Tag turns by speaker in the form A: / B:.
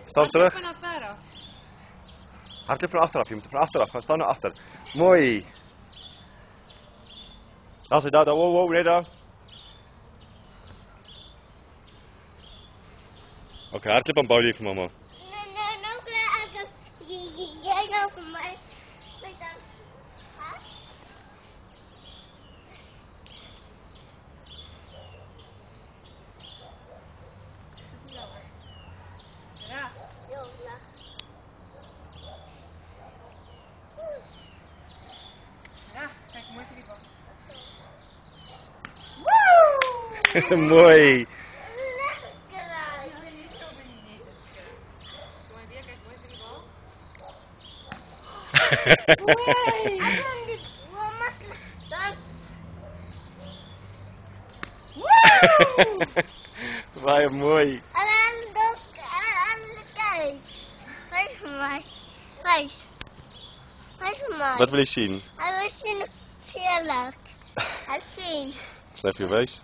A: Staan terug.
B: Vanaf ver af.
A: Hardloop van achteraf. Je moet van achteraf gaan. Staan naar achter. Mooi. Daar zit daar. Wow, wow, nee daar. Oké, hardloop aan Pauli voor mama.
C: Nou klaar. Jij nou voor mij. Weet dan.
B: Ja. Ja, kijk, mooi voor die bal.
A: Mooi. Waar mooi.
C: Kijk. Wees voor mij. Wees. Wees voor mij.
A: Wat wil je zien?
C: Hij wil zien. Heerlijk. Hij zien.
A: Snap je wees?